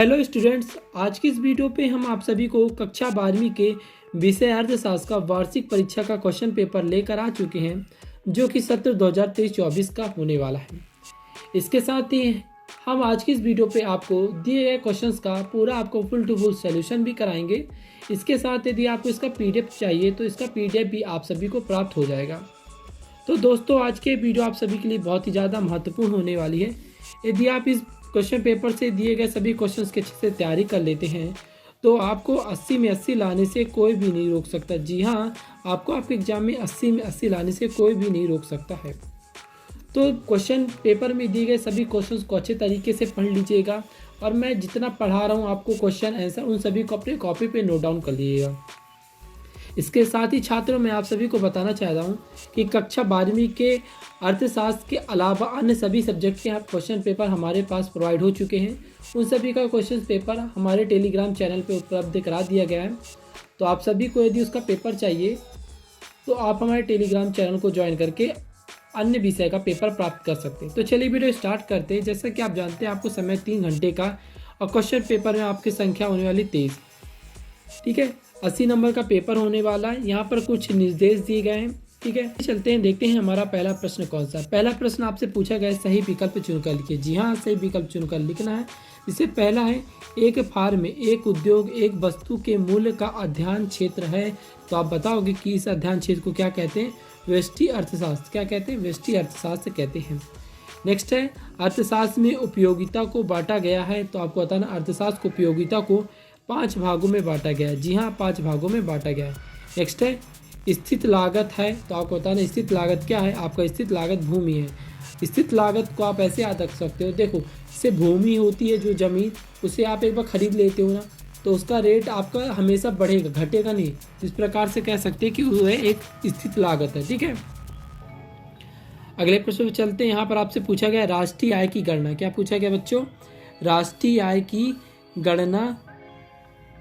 Hello students, आज की इस वीडियो पे हम आप सभी को कक्षा 12वीं के विषय अर्थशास्त्र का वार्षिक परीक्षा का क्वेश्चन पेपर लेकर आ चुके हैं, जो कि सत्र 2023-24 का होने वाला है। इसके साथ ही हम आज की इस वीडियो पे आपको दिए गए क्वेश्चंस का पूरा आपको फुल टू फुल सोल्यूशन भी कराएंगे। इसके साथ यदि आपको इसका PDF चाहिए तो इसका PDF भी आप सभी को प्राप्त हो जाएगा। तो दोस्तों, आज के वीडियो आप सभी के लिए बहुत ही ज़्यादा महत्वपूर्ण होने वाली है। यदि आप इस क्वेश्चन पेपर से दिए गए सभी क्वेश्चंस की अच्छे से तैयारी कर लेते हैं तो आपको 80 में 80 लाने से कोई भी नहीं रोक सकता। जी हाँ, आपको आपके एग्जाम में 80 में 80 लाने से कोई भी नहीं रोक सकता है। तो क्वेश्चन पेपर में दिए गए सभी क्वेश्चंस को अच्छे तरीके से पढ़ लीजिएगा, और मैं जितना पढ़ा रहा हूँ आपको क्वेश्चन आंसर उन सभी को अपने कॉपी पे नोट डाउन कर लीजिएगा। इसके साथ ही छात्रों, मैं आप सभी को बताना चाहता हूँ कि कक्षा 12वीं के अर्थशास्त्र के अलावा अन्य सभी सब्जेक्ट के क्वेश्चन पेपर हमारे पास प्रोवाइड हो चुके हैं। उन सभी का क्वेश्चन पेपर हमारे टेलीग्राम चैनल पे उपलब्ध करा दिया गया है। तो आप सभी को यदि उसका पेपर चाहिए तो आप हमारे टेलीग्राम चैनल को ज्वाइन करके अन्य विषय का पेपर प्राप्त कर सकते हैं। तो चलिए वीडियो स्टार्ट करते हैं। जैसा कि आप जानते हैं, आपको समय 3 घंटे का, और क्वेश्चन पेपर में आपकी संख्या होने वाली 23। ठीक है, 80 नंबर का पेपर होने वाला है। यहाँ पर कुछ निर्देश दिए गए हैं। ठीक है, चलते हैं, देखते हैं हमारा पहला प्रश्न कौन सा। पहला प्रश्न आपसे पूछा गया है, सही विकल्प चुनकर लिखिए। जी हाँ, सही विकल्प चुनकर लिखना है। इससे पहला है, एक फार्म में एक उद्योग एक वस्तु के मूल्य का अध्ययन क्षेत्र है। तो आप बताओगे कि इस अध्ययन क्षेत्र को क्या कहते हैं? व्यष्टि अर्थशास्त्र। क्या कहते हैं? व्यष्टि अर्थशास्त्र कहते हैं। नेक्स्ट है, अर्थशास्त्र में उपयोगिता को बांटा गया है। तो आपको बताना, अर्थशास्त्र को उपयोगिता को 5 भागों में बांटा गया है। जी हाँ, 5 भागों में बांटा गया है। नेक्स्ट है, स्थित लागत है। तो आपको बताना, स्थित लागत क्या है? आपका स्थित लागत भूमि है। स्थित लागत को आप ऐसे याद रख सकते हो, देखो, इससे भूमि होती है जो जमीन, उसे आप एक बार खरीद लेते हो ना, तो उसका रेट आपका हमेशा बढ़ेगा, घटेगा नहीं। इस प्रकार से कह सकते हैं कि वो एक स्थित लागत है। ठीक है, अगले प्रश्न में चलते हैं। यहाँ पर आपसे पूछा गया राष्ट्रीय आय की गणना। क्या पूछा गया बच्चों? राष्ट्रीय आय की गणना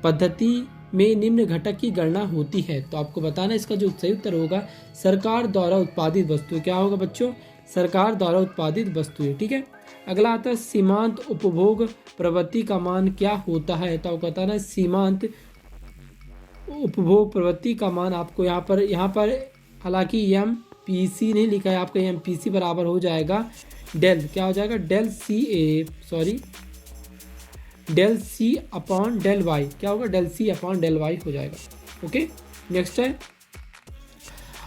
पद्धति में निम्न घटक की गणना होती है। तो आपको बताना, इसका जो सही उत्तर होगा, सरकार द्वारा उत्पादित वस्तुएं। क्या होगा बच्चों? सरकार द्वारा उत्पादित वस्तुएं। ठीक है, अगला आता है, सीमांत उपभोग प्रवृत्ति का मान क्या होता है? तो आपको बताना है, सीमांत उपभोग प्रवृत्ति का मान आपको यहाँ पर हालांकि MPC नहीं लिखा है, आपका MPC बराबर हो जाएगा डेल, क्या हो जाएगा? Del C upon del Y. क्या होगा? Del C upon del Y हो जाएगा। ओके, नेक्स्ट है,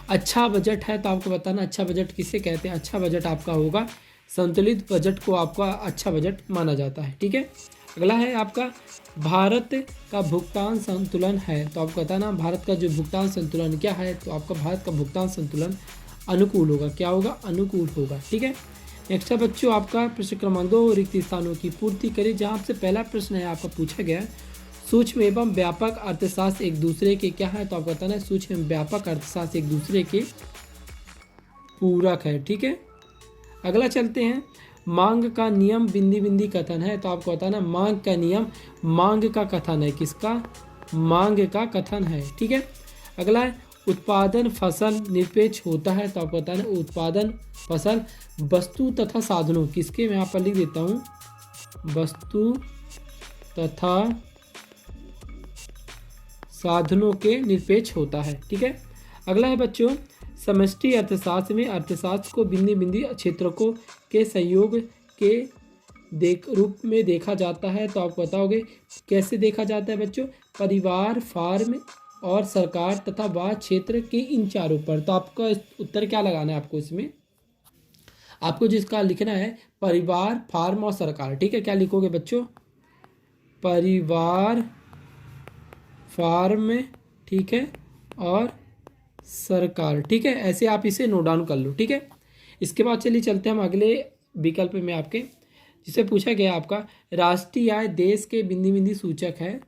अच्छा बजट है। तो आपको बताना, अच्छा बजट किसे कहते हैं? अच्छा बजट आपका होगा, संतुलित बजट को आपका अच्छा बजट माना जाता है। ठीक है, अगला है आपका, भारत का भुगतान संतुलन है। तो आपको बताना, भारत का जो भुगतान संतुलन क्या है? तो आपका भारत का भुगतान संतुलन अनुकूल होगा। क्या होगा? अनुकूल होगा। ठीक है, नेक्स्ट है बच्चों आपका प्रश्न क्रमांक 2, रिक्त स्थानों की पूर्ति करें। जहाँ आपसे पहला प्रश्न है आपका पूछा गया, सूक्ष्म एवं व्यापक अर्थशास्त्र एक दूसरे के क्या है? तो आपको बताना है, सूक्ष्म एवं व्यापक अर्थशास्त्र एक दूसरे के पूरक है। ठीक है, अगला चलते हैं, मांग का नियम बिंदी बिंदी कथन है। तो आपको बताना, मांग का नियम मांग का कथन है। किसका? मांग का कथन है। ठीक है, अगला है, उत्पादन फसल निरपेक्ष होता है। तो आपको बताना, उत्पादन फसल वस्तु तथा साधनों, किसके, मैं यहाँ पर लिख देता हूँ, वस्तु तथा साधनों के निरपेक्ष होता है। ठीक है, अगला है बच्चों, समष्टि अर्थशास्त्र में अर्थशास्त्र को बिंदी बिंदी क्षेत्रकों के संयोग के रूप में देखा जाता है। तो आप बताओगे कैसे देखा जाता है बच्चों? परिवार, फार्म और सरकार तथा वह क्षेत्र के इन चारों पर। तो आपका उत्तर क्या लगाना है? आपको इसमें आपको जिसका लिखना है, परिवार, फार्म और सरकार। ठीक है, क्या लिखोगे बच्चों? परिवार, फार्म, ठीक है, और सरकार। ठीक है, ऐसे आप इसे नोट डाउन कर लो। ठीक है, इसके बाद चलिए चलते हैं हम अगले विकल्प में आपके, जिसे पूछा गया आपका, राष्ट्रीय आय देश के बिंदी बिंदी सूचक है।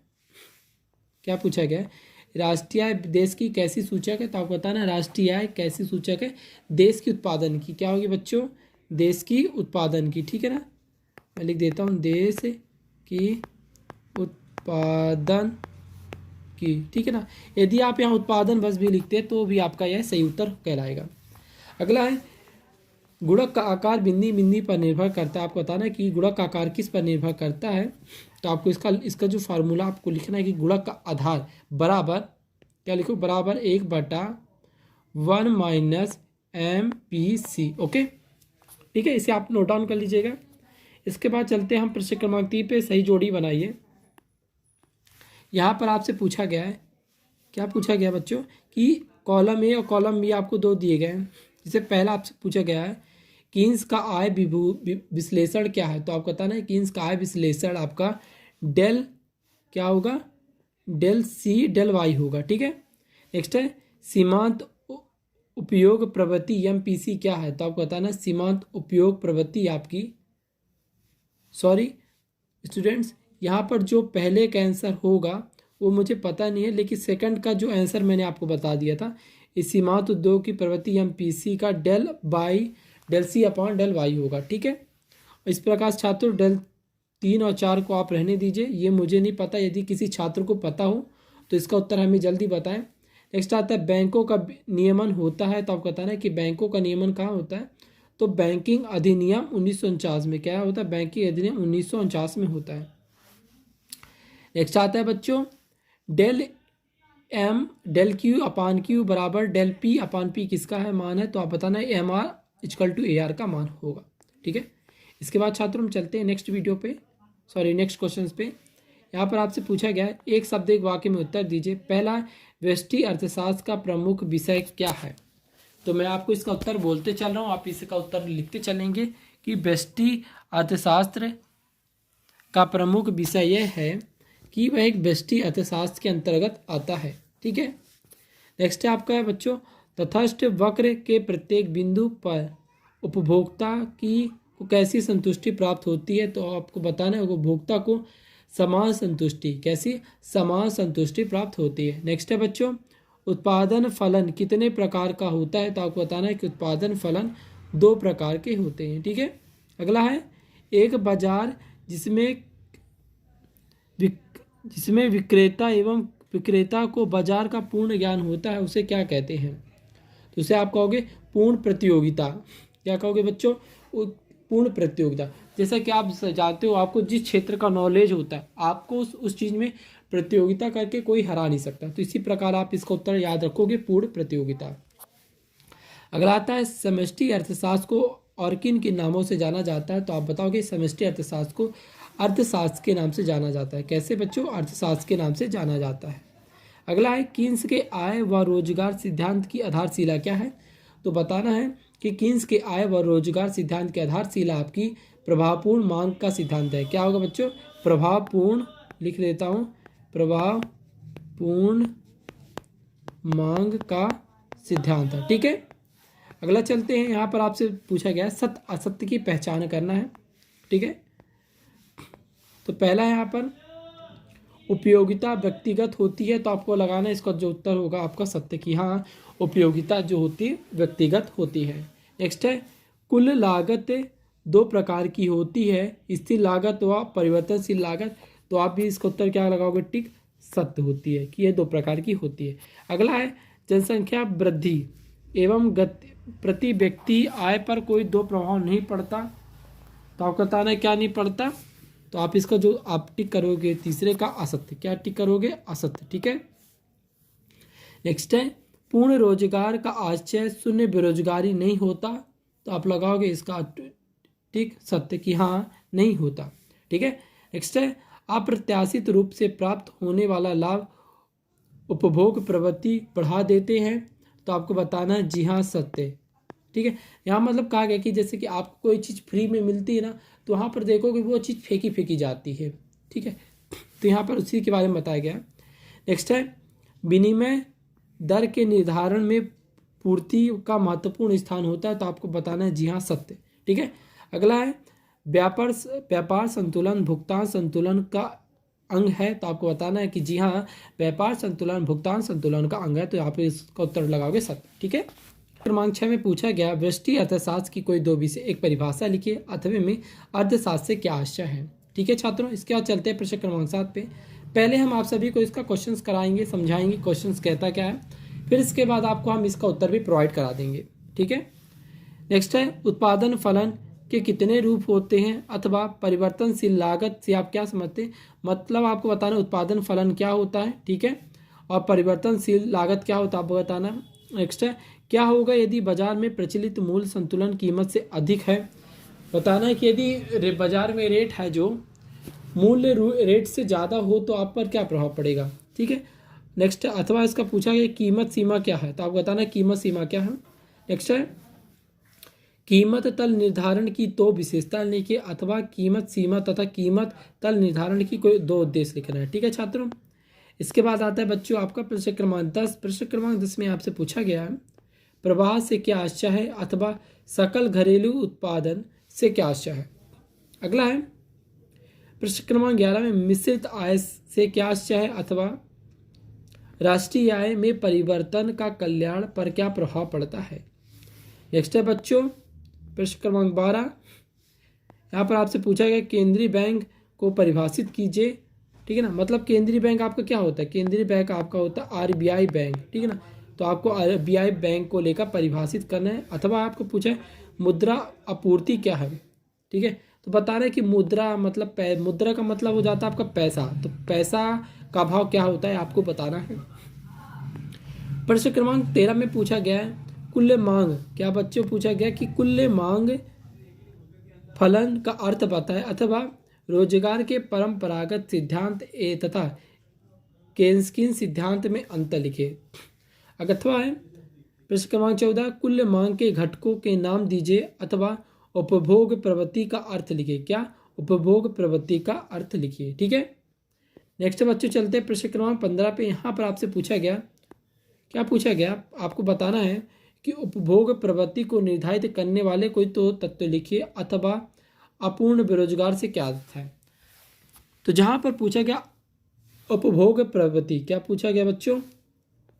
क्या पूछा गया? राष्ट्रीय आय देश की कैसी सूचक है? तो आपको बताना, राष्ट्रीय आय कैसी सूचक है? देश की उत्पादन की। क्या होगी बच्चों? देश की उत्पादन की। ठीक है ना, मैं लिख देता हूँ, देश की उत्पादन की। ठीक है ना, यदि आप यहाँ उत्पादन बस भी लिखते हैं तो भी आपका यह सही उत्तर कहलाएगा। अगला है, गुणक का आकार बिंदी बिंदी पर निर्भर करता है। आपको बताना है कि गुणक का आकार किस पर निर्भर करता है। तो आपको इसका जो फार्मूला आपको लिखना है कि गुणक का आधार बराबर क्या लिखो, बराबर 1/1 माइनस MPC। ओके, ठीक है, इसे आप नोट डाउन कर लीजिएगा। इसके बाद चलते हैं हम प्रश्न क्रमांक 3 पे, सही जोड़ी बनाइए। यहाँ पर आपसे पूछा गया है, क्या पूछा गया बच्चों कि कॉलम ए और कॉलम बी आपको दो दिए गए हैं। जिसे पहला आपसे पूछा गया है कीन्स का आय विश्लेषण क्या है। तो आपको बताना है कीन्स का आय विश्लेषण आपका डेल क्या होगा, डेल सी डेल वाई होगा। ठीक है, नेक्स्ट है सीमांत उपयोग प्रवृत्ति MPC क्या है। तो आपको बताना है सीमांत उपयोग प्रवृत्ति आपकी, सॉरी स्टूडेंट्स, यहाँ पर जो पहले का आंसर होगा वो मुझे पता नहीं है, लेकिन सेकंड का जो आंसर मैंने आपको बता दिया था, इस सीमांत उद्योग की प्रवृत्ति MPC का del C upon del Y होगा। ठीक है, इस प्रकार छात्रों डेल 3 और 4 को आप रहने दीजिए, ये मुझे नहीं पता। यदि किसी छात्र को पता हो तो इसका उत्तर हमें जल्दी बताएं। नेक्स्ट आता है बैंकों का नियमन होता है। तो आपको बताना है कि बैंकों का नियमन कहाँ होता है। तो बैंकिंग अधिनियम 1949 में क्या होता है, बैंकिंग अधिनियम 1949 में होता है। नेक्स्ट आता है बच्चों डेल क्यू अपान क्यू बराबर डेल पी अपान पी किसका है मान है। तो आप बताना है MR = AR का मान होगा। ठीक है, इसके बाद छात्रों हम चलते हैं नेक्स्ट वीडियो पे, सॉरी नेक्स्ट क्वेश्चन पे। यहाँ पर आपसे पूछा गया है एक शब्द एक वाक्य में उत्तर दीजिए। पहला, व्यष्टि अर्थशास्त्र का प्रमुख विषय क्या है। तो मैं आपको इसका उत्तर बोलते चल रहा हूँ, आप इसका उत्तर लिखते चलेंगे कि व्यष्टि अर्थशास्त्र का प्रमुख विषय यह है कि वह एक व्यष्टि अर्थशास्त्र के अंतर्गत आता है। ठीक है, नेक्स्ट है आपका है बच्चों तटस्थ वक्र के प्रत्येक बिंदु पर उपभोक्ता की को कैसी संतुष्टि प्राप्त होती है। तो आपको बताना है उपभोक्ता को समान संतुष्टि, कैसी समान संतुष्टि प्राप्त होती है। नेक्स्ट है बच्चों उत्पादन फलन कितने प्रकार का होता है। तो आपको बताना है कि उत्पादन फलन 2 प्रकार के होते हैं। ठीक है, अगला है एक बाजार जिसमें विक्रेता को बाजार का पूर्ण ज्ञान होता है उसे क्या कहते हैं। तो उसे आप कहोगे पूर्ण प्रतियोगिता। क्या कहोगे बच्चों, पूर्ण प्रतियोगिता। जैसा कि आप जानते हो आपको जिस क्षेत्र का नॉलेज होता है आपको उस चीज़ में प्रतियोगिता करके कोई हरा नहीं सकता। तो इसी प्रकार आप इसका उत्तर याद रखोगे, पूर्ण प्रतियोगिता। अगला आता है समष्टि अर्थशास्त्र को और किन किन नामों से जाना जाता है। तो आप बताओगे समष्टि अर्थशास्त्र को अर्थशास्त्र के नाम से जाना जाता है। कैसे बच्चों, अर्थशास्त्र के नाम से जाना जाता है। अगला है कीन्स के आय व रोजगार सिद्धांत की आधारशिला क्या है। तो बताना है कि कीन्स के आय व रोजगार सिद्धांत की आधारशिला आपकी प्रभावपूर्ण मांग का सिद्धांत है। क्या होगा बच्चों, प्रभावपूर्ण, लिख देता हूँ, प्रभावपूर्ण मांग का सिद्धांत है। ठीक है, अगला चलते हैं। यहाँ पर आपसे पूछा गया सत्य असत्य की पहचान करना है। ठीक है, तो पहला यहाँ पर उपयोगिता व्यक्तिगत होती है। तो आपको लगाना है इसका जो उत्तर होगा आपका सत्य की, हाँ उपयोगिता जो होती है व्यक्तिगत होती है। नेक्स्ट है कुल लागत 2 प्रकार की होती है, स्थिर लागत व परिवर्तनशील लागत। तो आप भी इसका उत्तर क्या लगाओगे, टिक, सत्य होती है कि ये 2 प्रकार की होती है। अगला है जनसंख्या वृद्धि एवं गति प्रति व्यक्ति आय पर कोई 2 प्रभाव नहीं पड़ता। तो आपको बताना है क्या नहीं पड़ता। तो आप इसका जो आप टिक करोगे तीसरे का असत्य, क्या टिक करोगे, असत्य। ठीक है, नेक्स्ट है पूर्ण रोजगार का आशय शून्य बेरोजगारी नहीं होता। तो आप लगाओगे इसका टिक, सत्य की हाँ नहीं होता। ठीक है, नेक्स्ट है अप्रत्याशित रूप से प्राप्त होने वाला लाभ उपभोग प्रवृत्ति बढ़ा देते हैं। तो आपको बताना है जी हाँ सत्य। ठीक है, यहाँ मतलब कहा गया कि जैसे कि आपको कोई चीज़ फ्री में मिलती है ना, तो वहाँ पर देखोगे वो चीज़ फेंकी जाती है। ठीक है, तो यहाँ पर उसी के बारे में बताया गया। नेक्स्ट है विनिमय दर के निर्धारण में पूर्ति का महत्वपूर्ण स्थान होता है। तो आपको बताना है जी हाँ सत्य। ठीक है, अगला है व्यापार संतुलन भुगतान संतुलन का अंग है। तो आपको बताना है कि जी हाँ व्यापार संतुलन भुगतान संतुलन का अंग है। तो यहाँ पे इसका उत्तर लगाओगे सत्य। ठीक है, क्रमांक 6 में पूछा गया व्यष्टि अर्थशास्त्र की कोई 2 विषय एक परिभाषा लिखिए, अथवा में अर्थशास्त्र से क्या आशय है। ठीक है छात्रों, इसके बाद चलते हैं प्रश्न क्रमांक 7 पे। पहले हम आप सभी को इसका क्वेश्चंस कराएंगे, समझाएंगे क्वेश्चंस कहता क्या है, फिर इसके बाद आपको हम इसका उत्तर भी प्रोवाइड करा देंगे। ठीक है, नेक्स्ट है उत्पादन फलन के कितने रूप होते हैं अथवा परिवर्तनशील लागत से आप क्या समझते हैं, मतलब आपको बताना उत्पादन फलन क्या होता है, ठीक है, और परिवर्तनशील लागत क्या होता है आपको बताना। नेक्स्ट है क्या होगा यदि बाजार में प्रचलित मूल्य संतुलन कीमत से अधिक है, बताना है कि यदि बाजार में रेट है जो मूल्य रेट से ज़्यादा हो तो आप पर क्या प्रभाव पड़ेगा, ठीक है। नेक्स्ट अथवा इसका पूछा गया कीमत सीमा क्या है, तो आप बताना कीमत सीमा क्या है। नेक्स्ट है कीमत तल निर्धारण की दो विशेषता लिखिए अथवा कीमत सीमा तथा कीमत तल निर्धारण की कोई दो उद्देश्य लिखना है, ठीक है छात्रों। इसके बाद आता है बच्चों आपका प्रश्न क्रमांक 10। प्रश्न क्रमांक 10 में आपसे पूछा गया है प्रवाह से क्या आशय है अथवा सकल घरेलू उत्पादन से क्या आशय है। अगला है प्रश्न क्रमांक 11 में मिश्रित आय से क्या आशय है अथवा राष्ट्रीय आय में परिवर्तन का कल्याण पर क्या प्रभाव पड़ता है। नेक्स्ट है बच्चों प्रश्न क्रमांक 12, यहाँ पर आपसे पूछा गया केंद्रीय बैंक को परिभाषित कीजिए, ठीक है ना, मतलब केंद्रीय बैंक आपका क्या होता है, केंद्रीय बैंक आपका होता है आरबीआई बैंक, ठीक है ना, तो आपको आरबीआई बैंक को लेकर परिभाषित करना है। अथवा आपको पूछा है मुद्रा आपूर्ति क्या है, ठीक है, तो बता रहे हैं कि मुद्रा मतलब मुद्रा का मतलब हो जाता है आपका पैसा, तो पैसा का भाव क्या होता है आपको बताना है। प्रश्न क्रमांक 13 में पूछा गया है कुल्य मांग, क्या बच्चों पूछा गया कि कुल्य मांग फलन का अर्थ बताए अथवा रोजगार के परंपरागत सिद्धांत ए तथा केन्स्किन सिद्धांत में अंतर लिखे। अथवा है प्रश्न क्रमांक 14 कुल्य मांग के घटकों के नाम दीजिए अथवा उपभोग प्रवृत्ति का अर्थ लिखिए, क्या उपभोग प्रवृत्ति का अर्थ लिखिए, ठीक है। नेक्स्ट बच्चों चलते हैं प्रश्न क्रमांक 15 पे। यहाँ पर आपसे पूछा गया क्या पूछा गया आपको बताना है कि उपभोग प्रवृत्ति को निर्धारित करने वाले कोई तो तत्व लिखिए अथवा अपूर्ण बेरोजगार से क्या अर्थ है। तो जहां पर पूछा गया उपभोग प्रवृत्ति, क्या पूछा गया बच्चों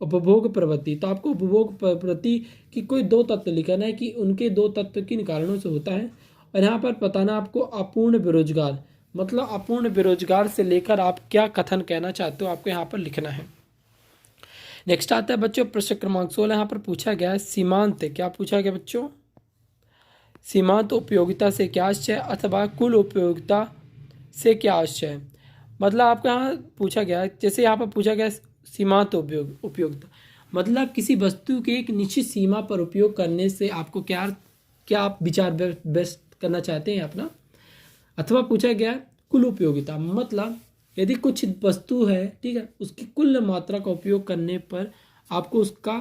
उपभोग प्रवृत्ति, तो आपको उपभोग प्रवृत्ति की कोई दो तत्व लिखना है कि उनके दो तत्व किन कारणों से होता है। और यहाँ पर बताना आपको अपूर्ण बेरोजगार, मतलब अपूर्ण बेरोजगार से लेकर आप क्या कथन कहना चाहते हो आपको यहाँ पर लिखना है। नेक्स्ट आता है बच्चों प्रश्न क्रमांक 16। यहाँ पर पूछा गया है सीमांत, क्या पूछा गया बच्चों सीमांत उपयोगिता से क्या आशय अथवा कुल उपयोगिता से क्या आशय है, मतलब आपका यहाँ पूछा गया जैसे यहाँ पर पूछा गया सीमांत उपयोगिता मतलब किसी वस्तु के एक निश्चित सीमा पर उपयोग करने से आपको क्या क्या आप विचार व्यक्त करना चाहते हैं अपना। अथवा पूछा गया कुल उपयोगिता, मतलब यदि कुछ वस्तु है, ठीक है, उसकी कुल मात्रा का उपयोग करने पर आपको उसका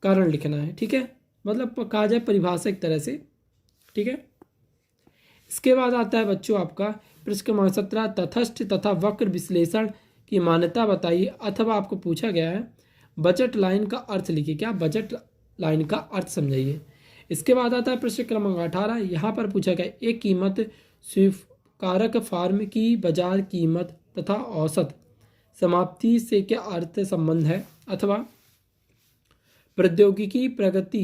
कारण लिखना है, ठीक है, मतलब कहा जाए परिभाषा एक तरह से, ठीक है। इसके बाद आता है बच्चों आपका प्रश्न क्रमांक 17 तटस्थ तथा वक्र विश्लेषण की मान्यता बताइए अथवा आपको पूछा गया है बजट लाइन का अर्थ लिखिए, क्या बजट लाइन का अर्थ समझाइए। इसके बाद आता है प्रश्न क्रमांक 18। यहाँ पर पूछा गया एक कीमत स्वीकारक फार्म की बाजार कीमत तथा औसत समाप्ति से क्या अर्थ संबंध है अथवा प्रौद्योगिकी प्रगति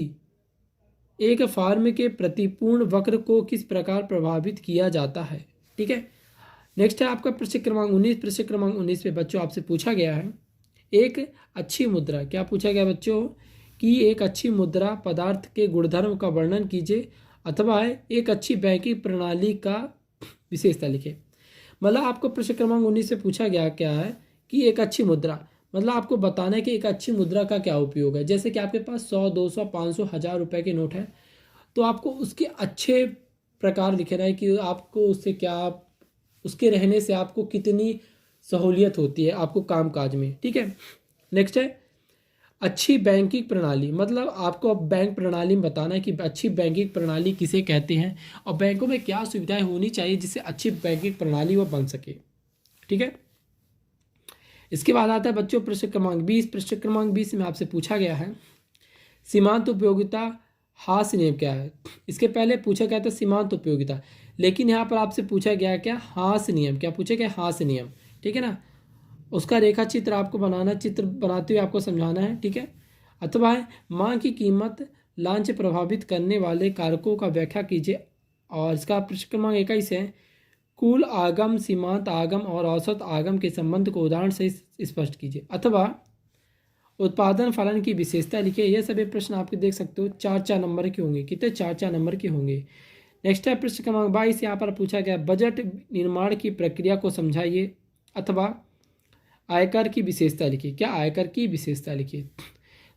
एक फार्म के प्रतिपूर्ण वक्र को किस प्रकार प्रभावित किया जाता है, ठीक है। नेक्स्ट है आपका प्रश्न क्रमांक 19। प्रश्न क्रमांक 19 पे बच्चों आपसे पूछा गया है एक अच्छी मुद्रा, क्या पूछा गया बच्चों कि एक अच्छी मुद्रा पदार्थ के गुणधर्म का वर्णन कीजिए अथवा है एक अच्छी बैंकिंग प्रणाली का विशेषता लिखे। मतलब आपको प्रश्न क्रमांक 19 से पूछा गया क्या है कि एक अच्छी मुद्रा, मतलब आपको बताना है कि एक अच्छी मुद्रा का क्या उपयोग है। जैसे कि आपके पास 100, 200, 500, 1000 रुपए के नोट है तो आपको उसके अच्छे प्रकार लिखना है कि आपको उससे क्या उसके रहने से आपको कितनी सहूलियत होती है आपको काम काज में, ठीक है। नेक्स्ट है अच्छी बैंकिंग प्रणाली, मतलब आपको बैंक प्रणाली में बताना है कि अच्छी बैंकिंग प्रणाली किसे कहते हैं और बैंकों में क्या सुविधाएं होनी चाहिए जिससे अच्छी बैंकिंग प्रणाली वो बन सके, ठीक है। इसके बाद आता है बच्चों प्रश्न क्रमांक 20। प्रश्न क्रमांक 20 में आपसे पूछा गया है सीमांत उपयोगिता हास्य नियम क्या है। इसके पहले पूछा गया था सीमांत उपयोगिता, लेकिन यहाँ पर आपसे पूछा गया क्या हास्य नियम, क्या पूछा गया हास्य नियम, ठीक है ना। उसका रेखा चित्र आपको बनाना, चित्र बनाते हुए आपको समझाना है, ठीक है। अथवा है मांग की कीमत लांच प्रभावित करने वाले कारकों का व्याख्या कीजिए। और इसका प्रश्न क्रमांक 21 है कुल आगम सीमांत आगम और औसत आगम के संबंध को उदाहरण से स्पष्ट कीजिए। अथवा उत्पादन फलन की विशेषता लिखिए। यह सभी प्रश्न आपके देख सकते हो 4-4 नंबर के होंगे। कितने? 4-4 नंबर के होंगे। नेक्स्ट है प्रश्न क्रमांक 22। यहाँ पर पूछा गया बजट निर्माण की प्रक्रिया को समझाइए अथवा आयकर की विशेषता लिखिए। क्या? आयकर की विशेषता लिखिए।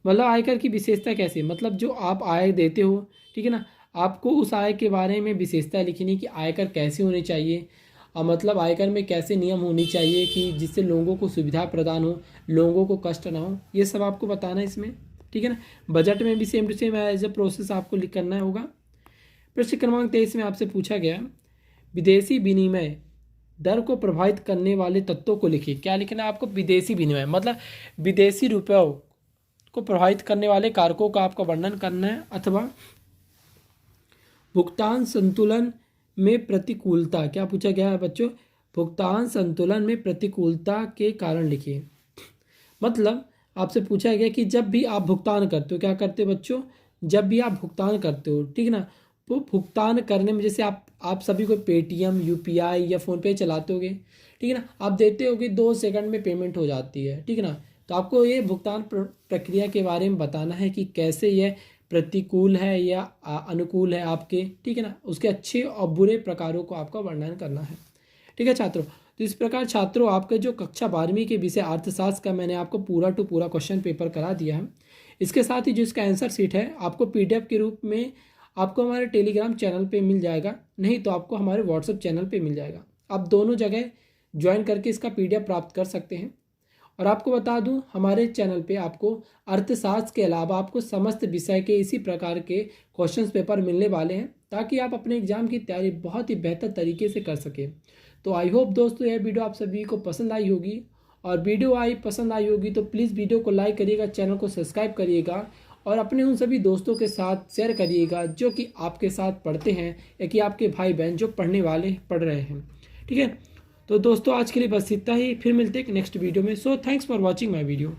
मतलब आयकर की विशेषता कैसे? मतलब जो आप आय देते हो, ठीक है ना, आपको उस आय के बारे में विशेषता लिखनी कि आयकर कैसे होनी चाहिए, और मतलब आयकर में कैसे नियम होनी चाहिए कि जिससे लोगों को सुविधा प्रदान हो, लोगों को कष्ट ना हो, ये सब आपको बताना है इसमें, ठीक है ना। बजट में भी same to same as a process आपको लिख करना होगा। प्रश्न क्रमांक 23 में आपसे पूछा गया विदेशी विनिमय दर को प्रभावित करने वाले तत्वों को लिखिए। क्या लिखना है आपको? विदेशी विनिमय मतलब विदेशी रुपयों को प्रभावित करने वाले कारकों का आपको वर्णन करना है, अथवा भुगतान संतुलन में प्रतिकूलता। क्या पूछा गया है बच्चों? भुगतान संतुलन में प्रतिकूलता के कारण लिखिए। मतलब आपसे पूछा गया कि जब भी आप भुगतान करते हो, क्या करते हो बच्चों? जब भी आप भुगतान करते हो, ठीक है ना, तो भुगतान करने में जैसे आप सभी को पेटीएम, यूपीआई या फ़ोनपे चलाते होगे, ठीक है ना, आप देते होगे 2 सेकंड में पेमेंट हो जाती है, ठीक है ना। तो आपको ये भुगतान प्रक्रिया के बारे में बताना है कि कैसे यह प्रतिकूल है या अनुकूल है आपके, ठीक है ना, उसके अच्छे और बुरे प्रकारों को आपका वर्णन करना है, ठीक है छात्रों। तो इस प्रकार छात्रों आपके जो कक्षा 12वीं के विषय अर्थशास्त्र का मैंने आपको पूरा टू पूरा क्वेश्चन पेपर करा दिया है। इसके साथ ही जो इसका आंसर शीट है आपको पीडीएफ के रूप में आपको हमारे टेलीग्राम चैनल पे मिल जाएगा, नहीं तो आपको हमारे व्हाट्सएप चैनल पे मिल जाएगा। आप दोनों जगह ज्वाइन करके इसका पीडीएफ प्राप्त कर सकते हैं। और आपको बता दूं हमारे चैनल पे आपको अर्थशास्त्र के अलावा आपको समस्त विषय के इसी प्रकार के क्वेश्चंस पेपर मिलने वाले हैं, ताकि आप अपने एग्जाम की तैयारी बहुत ही बेहतर तरीके से कर सकें। तो आई होप दोस्तों यह वीडियो आप सभी को पसंद आई होगी, और वीडियो पसंद आई होगी तो प्लीज़ वीडियो को लाइक करिएगा, चैनल को सब्सक्राइब करिएगा, और अपने उन सभी दोस्तों के साथ शेयर करिएगा जो कि आपके साथ पढ़ते हैं या कि आपके भाई बहन जो पढ़ रहे हैं, ठीक है। तो दोस्तों आज के लिए बस इतना ही, फिर मिलते हैं नेक्स्ट वीडियो में। So thanks for watching my video.